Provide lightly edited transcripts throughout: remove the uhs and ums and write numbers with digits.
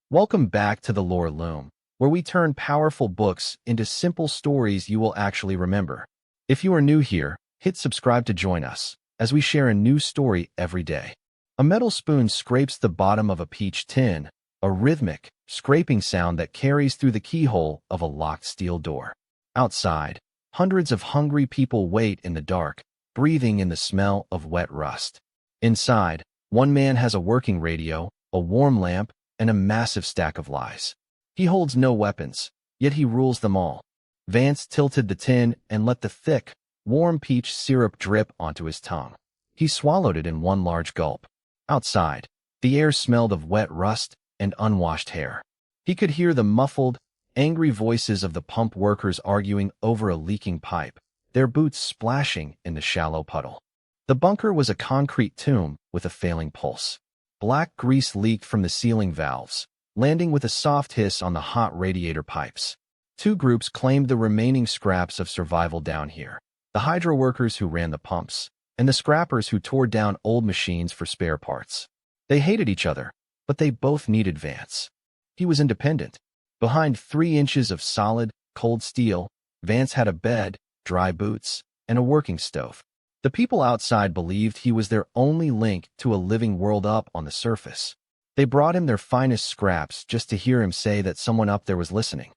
Welcome back to the Lore Loom, where we turn powerful books into simple stories you will actually remember. If you are new here, hit subscribe to join us, as we share a new story every day. A metal spoon scrapes the bottom of a peach tin, a rhythmic, scraping sound that carries through the keyhole of a locked steel door. Outside, hundreds of hungry people wait in the dark, breathing in the smell of wet rust. Inside, one man has a working radio, a warm lamp, and a massive stack of lies. He holds no weapons, yet he rules them all. Vance tilted the tin and let the thick, warm peach syrup drip onto his tongue. He swallowed it in one large gulp. Outside, the air smelled of wet rust and unwashed hair. He could hear the muffled, angry voices of the pump workers arguing over a leaking pipe, their boots splashing in the shallow puddle. The bunker was a concrete tomb with a failing pulse. Black grease leaked from the ceiling valves, landing with a soft hiss on the hot radiator pipes. Two groups claimed the remaining scraps of survival down here: the hydro workers who ran the pumps, and the scrappers who tore down old machines for spare parts. They hated each other, but they both needed Vance. He was independent. Behind 3 inches of solid, cold steel, Vance had a bed, dry boots, and a working stove. The people outside believed he was their only link to a living world up on the surface. They brought him their finest scraps just to hear him say that someone up there was listening.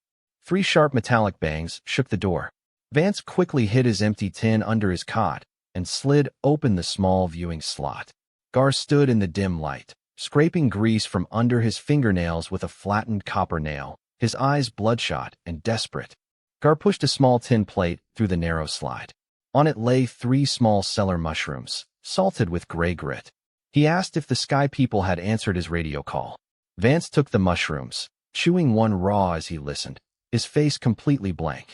3 sharp metallic bangs shook the door. Vance quickly hid his empty tin under his cot and slid open the small viewing slot. Gar stood in the dim light, scraping grease from under his fingernails with a flattened copper nail, his eyes bloodshot and desperate. Gar pushed a small tin plate through the narrow slide. On it lay 3 small cellar mushrooms, salted with gray grit. He asked if the sky people had answered his radio call. Vance took the mushrooms, chewing one raw as he listened, his face completely blank.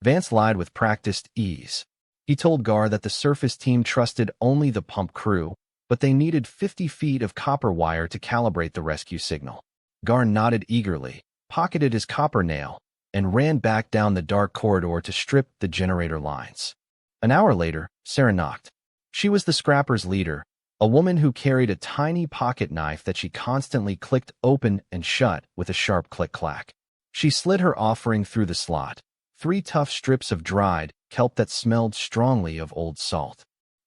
Vance lied with practiced ease. He told Gar that the surface team trusted only the pump crew, but they needed 50 feet of copper wire to calibrate the rescue signal. Gar nodded eagerly, pocketed his copper nail, and ran back down the dark corridor to strip the generator lines. An hour later, Sarah knocked. She was the scrappers' leader, a woman who carried a tiny pocket knife that she constantly clicked open and shut with a sharp click-clack. She slid her offering through the slot, 3 tough strips of dried kelp that smelled strongly of old salt.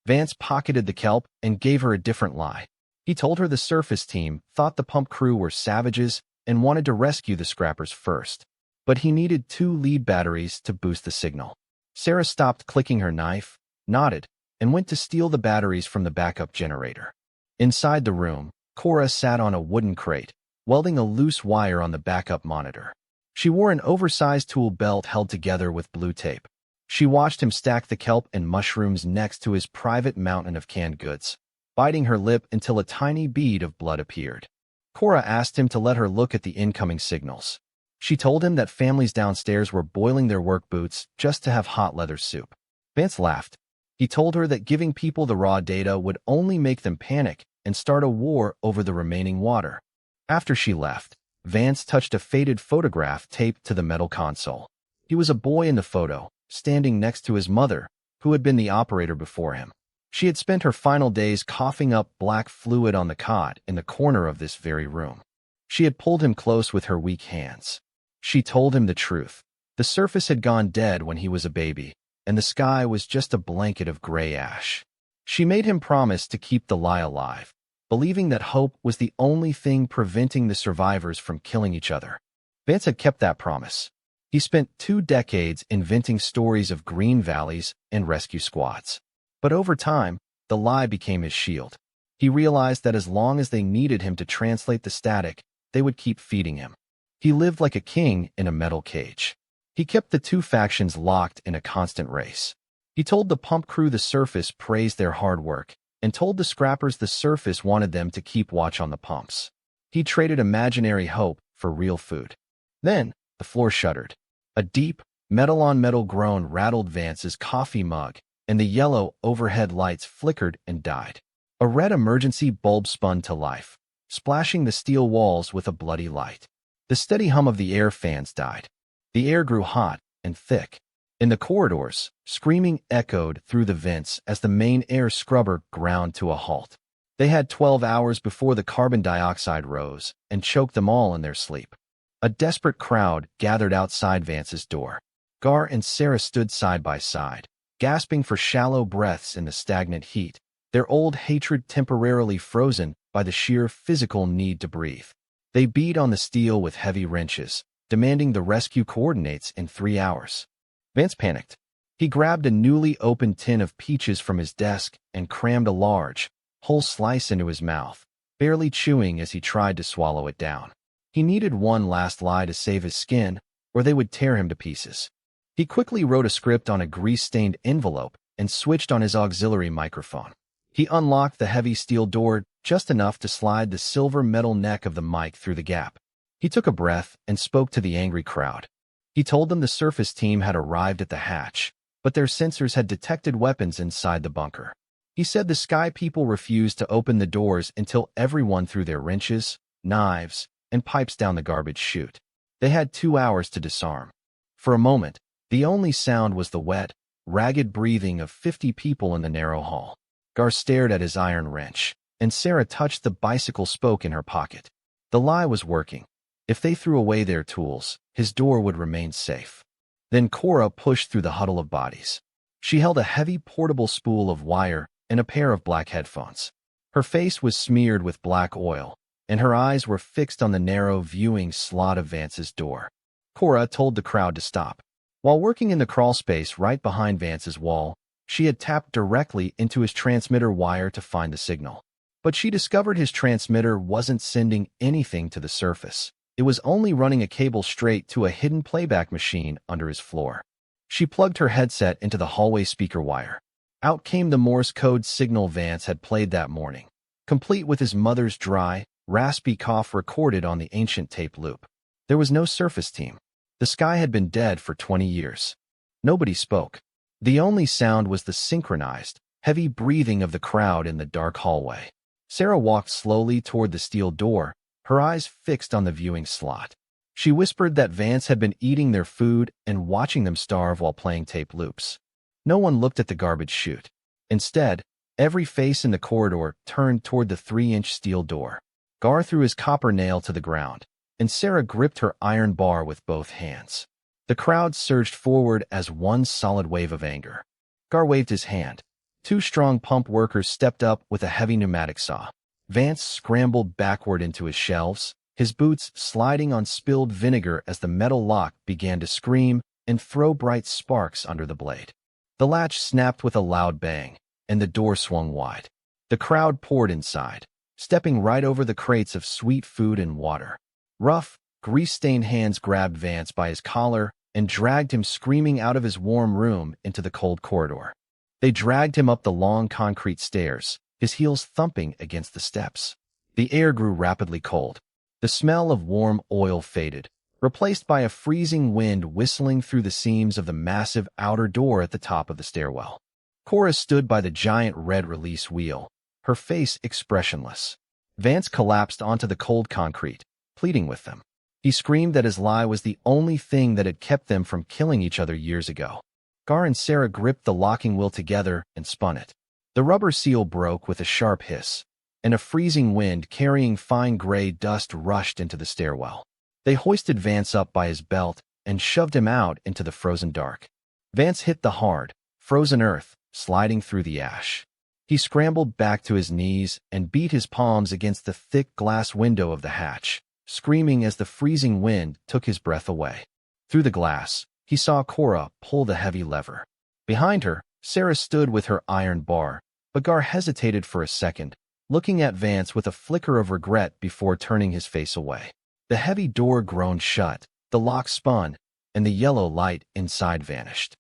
Vance pocketed the kelp and gave her a different lie. He told her the surface team thought the pump crew were savages and wanted to rescue the scrappers first, but he needed 2 lead batteries to boost the signal. Sarah stopped clicking her knife, nodded, and went to steal the batteries from the backup generator. Inside the room, Cora sat on a wooden crate, welding a loose wire on the backup monitor. She wore an oversized tool belt held together with blue tape. She watched him stack the kelp and mushrooms next to his private mountain of canned goods, biting her lip until a tiny bead of blood appeared. Cora asked him to let her look at the incoming signals. She told him that families downstairs were boiling their work boots just to have hot leather soup. Vance laughed. He told her that giving people the raw data would only make them panic and start a war over the remaining water. After she left, Vance touched a faded photograph taped to the metal console. He was a boy in the photo, standing next to his mother, who had been the operator before him. She had spent her final days coughing up black fluid on the cot in the corner of this very room. She had pulled him close with her weak hands. She told him the truth. The surface had gone dead when he was a baby, and the sky was just a blanket of gray ash. She made him promise to keep the lie alive, believing that hope was the only thing preventing the survivors from killing each other. Vance had kept that promise. He spent 2 decades inventing stories of green valleys and rescue squads. But over time, the lie became his shield. He realized that as long as they needed him to translate the static, they would keep feeding him. He lived like a king in a metal cage. He kept the 2 factions locked in a constant race. He told the pump crew the surface praised their hard work, and told the scrappers the surface wanted them to keep watch on the pumps. He traded imaginary hope for real food. Then, the floor shuddered. A deep, metal-on-metal groan rattled Vance's coffee mug, and the yellow overhead lights flickered and died. A red emergency bulb spun to life, splashing the steel walls with a bloody light. The steady hum of the air fans died. The air grew hot and thick. In the corridors, screaming echoed through the vents as the main air scrubber ground to a halt. They had 12 hours before the carbon dioxide rose and choked them all in their sleep. A desperate crowd gathered outside Vance's door. Gar and Sarah stood side by side, gasping for shallow breaths in the stagnant heat, their old hatred temporarily frozen by the sheer physical need to breathe. They beat on the steel with heavy wrenches, demanding the rescue coordinates in 3 hours. Vance panicked. He grabbed a newly opened tin of peaches from his desk and crammed a large, whole slice into his mouth, barely chewing as he tried to swallow it down. He needed one last lie to save his skin, or they would tear him to pieces. He quickly wrote a script on a grease-stained envelope and switched on his auxiliary microphone. He unlocked the heavy steel door just enough to slide the silver metal neck of the mic through the gap. He took a breath and spoke to the angry crowd. He told them the surface team had arrived at the hatch, but their sensors had detected weapons inside the bunker. He said the Sky People refused to open the doors until everyone threw their wrenches, knives, and pipes down the garbage chute. They had 2 hours to disarm. For a moment, the only sound was the wet, ragged breathing of 50 people in the narrow hall. Gar stared at his iron wrench, and Sarah touched the bicycle spoke in her pocket. The lie was working. If they threw away their tools, his door would remain safe. Then Cora pushed through the huddle of bodies. She held a heavy portable spool of wire and a pair of black headphones. Her face was smeared with black oil, and her eyes were fixed on the narrow viewing slot of Vance's door. Cora told the crowd to stop. While working in the crawl space right behind Vance's wall, she had tapped directly into his transmitter wire to find the signal. But she discovered his transmitter wasn't sending anything to the surface. It was only running a cable straight to a hidden playback machine under his floor. She plugged her headset into the hallway speaker wire. Out came the Morse code signal Vance had played that morning, complete with his mother's dry, raspy cough recorded on the ancient tape loop. There was no surface team. The sky had been dead for 20 years. Nobody spoke. The only sound was the synchronized, heavy breathing of the crowd in the dark hallway. Sarah walked slowly toward the steel door, her eyes fixed on the viewing slot. She whispered that Vance had been eating their food and watching them starve while playing tape loops. No one looked at the garbage chute. Instead, every face in the corridor turned toward the 3-inch steel door. Gar threw his copper nail to the ground, and Sarah gripped her iron bar with both hands. The crowd surged forward as one solid wave of anger. Gar waved his hand. 2 strong pump workers stepped up with a heavy pneumatic saw. Vance scrambled backward into his shelves, his boots sliding on spilled vinegar as the metal lock began to scream and throw bright sparks under the blade. The latch snapped with a loud bang, and the door swung wide. The crowd poured inside, stepping right over the crates of sweet food and water. Rough, grease-stained hands grabbed Vance by his collar and dragged him screaming out of his warm room into the cold corridor. They dragged him up the long concrete stairs, his heels thumping against the steps. The air grew rapidly cold. The smell of warm oil faded, replaced by a freezing wind whistling through the seams of the massive outer door at the top of the stairwell. Cora stood by the giant red release wheel, her face expressionless. Vance collapsed onto the cold concrete, pleading with them. He screamed that his lie was the only thing that had kept them from killing each other years ago. Gar and Sarah gripped the locking wheel together and spun it. The rubber seal broke with a sharp hiss, and a freezing wind carrying fine gray dust rushed into the stairwell. They hoisted Vance up by his belt and shoved him out into the frozen dark. Vance hit the hard, frozen earth, sliding through the ash. He scrambled back to his knees and beat his palms against the thick glass window of the hatch, screaming as the freezing wind took his breath away. Through the glass, he saw Cora pull the heavy lever. Behind her, Sarah stood with her iron bar, but Gar hesitated for a second, looking at Vance with a flicker of regret before turning his face away. The heavy door groaned shut, the lock spun, and the yellow light inside vanished.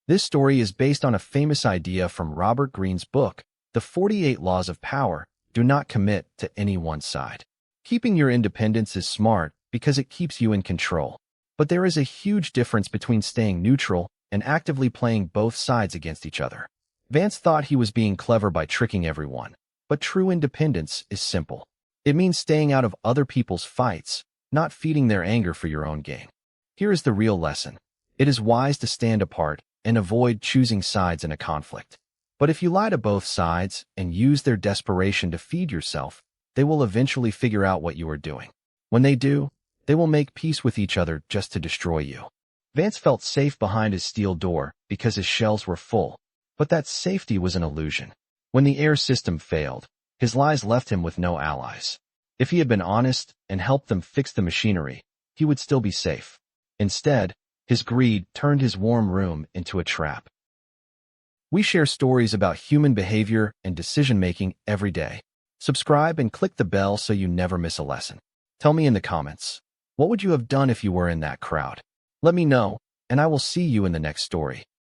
This story is based on a famous idea from Robert Greene's book, The 48 Laws of Power. Do not commit to any one side. Keeping your independence is smart because it keeps you in control. But there is a huge difference between staying neutral and actively playing both sides against each other. Vance thought he was being clever by tricking everyone, but true independence is simple. It means staying out of other people's fights, not feeding their anger for your own gain. Here is the real lesson. It is wise to stand apart and avoid choosing sides in a conflict. But if you lie to both sides and use their desperation to feed yourself, they will eventually figure out what you are doing. When they do, they will make peace with each other just to destroy you. Vance felt safe behind his steel door because his shells were full, but that safety was an illusion. When the air system failed, his lies left him with no allies. If he had been honest and helped them fix the machinery, he would still be safe. Instead, his greed turned his warm room into a trap. We share stories about human behavior and decision-making every day. Subscribe and click the bell so you never miss a lesson. Tell me in the comments, what would you have done if you were in that crowd? Let me know, and I will see you in the next story.